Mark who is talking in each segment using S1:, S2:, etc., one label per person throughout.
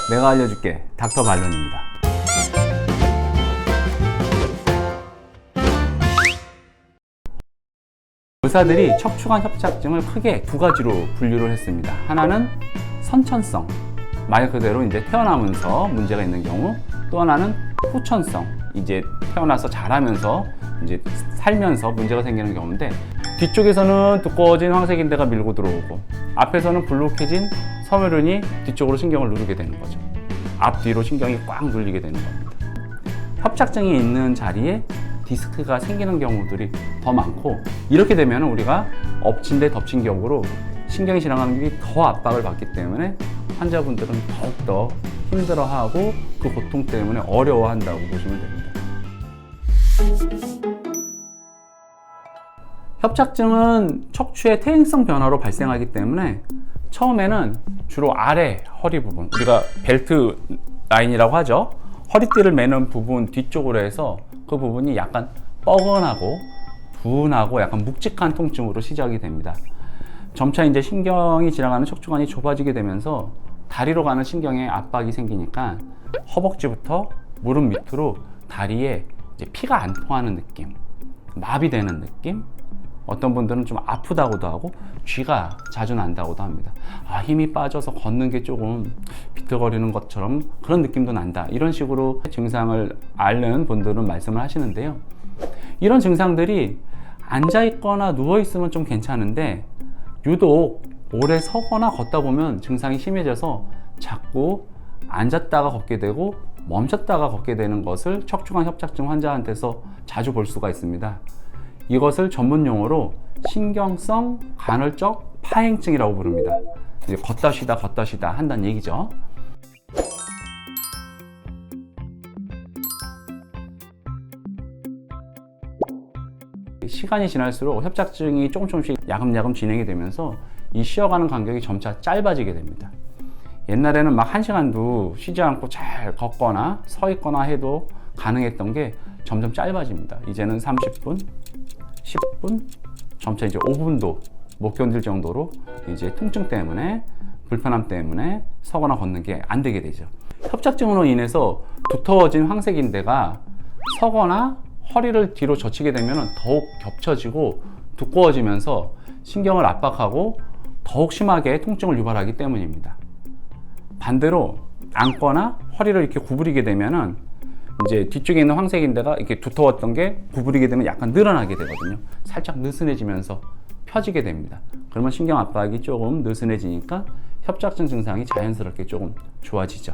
S1: 내가 알려줄게. 닥터 발론입니다. 의사들이 척추관 협착증을 크게 두 가지로 분류를 했습니다. 하나는 선천성, 말 그대로 이제 태어나면서 문제가 있는 경우, 또 하나는 후천성, 이제 태어나서 자라면서 이제 살면서 문제가 생기는 경우인데, 뒤쪽에서는 두꺼워진 황색인대가 밀고 들어오고 앞에서는 불룩해진 섬유륜이 뒤쪽으로 신경을 누르게 되는 거죠. 앞뒤로 신경이 꽉 눌리게 되는 겁니다. 협착증이 있는 자리에 디스크가 생기는 경우들이 더 많고, 이렇게 되면 우리가 엎친 데 덮친 격으로 신경이 지나가는 게 더 압박을 받기 때문에 환자분들은 더욱더 힘들어하고 그 고통 때문에 어려워한다고 보시면 됩니다. 협착증은 척추의 퇴행성 변화로 발생하기 때문에 처음에는 주로 아래 허리 부분, 우리가 벨트 라인이라고 하죠. 허리띠를 매는 부분 뒤쪽으로 해서 그 부분이 약간 뻐근하고 분하고 약간 묵직한 통증으로 시작이 됩니다. 점차 이제 신경이 지나가는 척추관이 좁아지게 되면서 다리로 가는 신경에 압박이 생기니까 허벅지부터 무릎 밑으로 다리에 이제 피가 안 통하는 느낌, 마비되는 느낌, 어떤 분들은 좀 아프다고도 하고 쥐가 자주 난다고도 합니다. 힘이 빠져서 걷는 게 조금 비틀거리는 것처럼 그런 느낌도 난다, 이런 식으로 증상을 앓는 분들은 말씀을 하시는데요. 이런 증상들이 앉아있거나 누워있으면 좀 괜찮은데, 유독 오래 서거나 걷다 보면 증상이 심해져서 자꾸 앉았다가 걷게 되고 멈췄다가 걷게 되는 것을 척추관 협착증 환자한테서 자주 볼 수가 있습니다. 이것을 전문 용어로 신경성 간헐적 파행증이라고 부릅니다. 이제 걷다 쉬다 한다는 얘기죠. 시간이 지날수록 협착증이 조금씩 야금야금 진행이 되면서 이 쉬어가는 간격이 점차 짧아지게 됩니다. 옛날에는 막 1시간도 쉬지 않고 잘 걷거나 서 있거나 해도 가능했던 게 점점 짧아집니다. 이제는 30분, 10분, 점차 이제 5분도 못 견딜 정도로 이제 통증 때문에, 불편함 때문에 서거나 걷는 게 안 되게 되죠. 협착증으로 인해서 두터워진 황색인대가 서거나 허리를 뒤로 젖히게 되면 더욱 겹쳐지고 두꺼워지면서 신경을 압박하고 더욱 심하게 통증을 유발하기 때문입니다. 반대로 앉거나 허리를 이렇게 구부리게 되면은 이제 뒤쪽에 있는 황색인대가 이렇게 두터웠던 게 구부리게 되면 약간 늘어나게 되거든요. 살짝 느슨해지면서 펴지게 됩니다. 그러면 신경 압박이 조금 느슨해지니까 협착증 증상이 자연스럽게 조금 좋아지죠.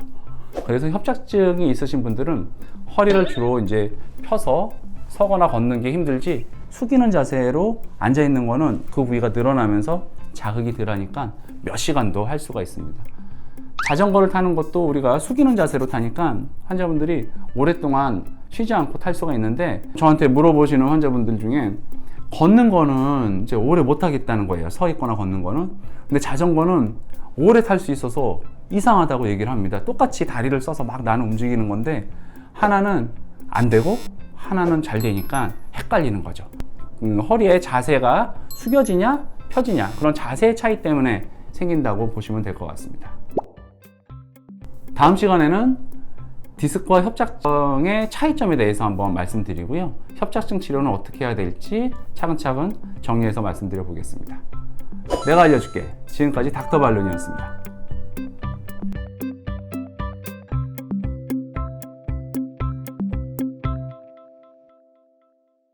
S1: 그래서 협착증이 있으신 분들은 허리를 주로 이제 펴서 서거나 걷는 게 힘들지, 숙이는 자세로 앉아 있는 거는 그 부위가 늘어나면서 자극이 덜하니까 몇 시간도 할 수가 있습니다. 자전거를 타는 것도 우리가 숙이는 자세로 타니까 환자분들이 오랫동안 쉬지 않고 탈 수가 있는데, 저한테 물어보시는 환자분들 중에 걷는 거는 이제 오래 못 하겠다는 거예요. 서 있거나 걷는 거는. 근데 자전거는 오래 탈 수 있어서 이상하다고 얘기를 합니다. 똑같이 다리를 써서 막 나는 움직이는 건데 하나는 안 되고 하나는 잘 되니까 헷갈리는 거죠. 허리의 자세가 숙여지냐 펴지냐, 그런 자세의 차이 때문에 생긴다고 보시면 될 것 같습니다. 다음 시간에는 디스크와 협착증의 차이점에 대해서 한번 말씀드리고요. 협착증 치료는 어떻게 해야 될지 차근차근 정리해서 말씀드려 보겠습니다. 내가 알려줄게. 지금까지 닥터 발론이었습니다.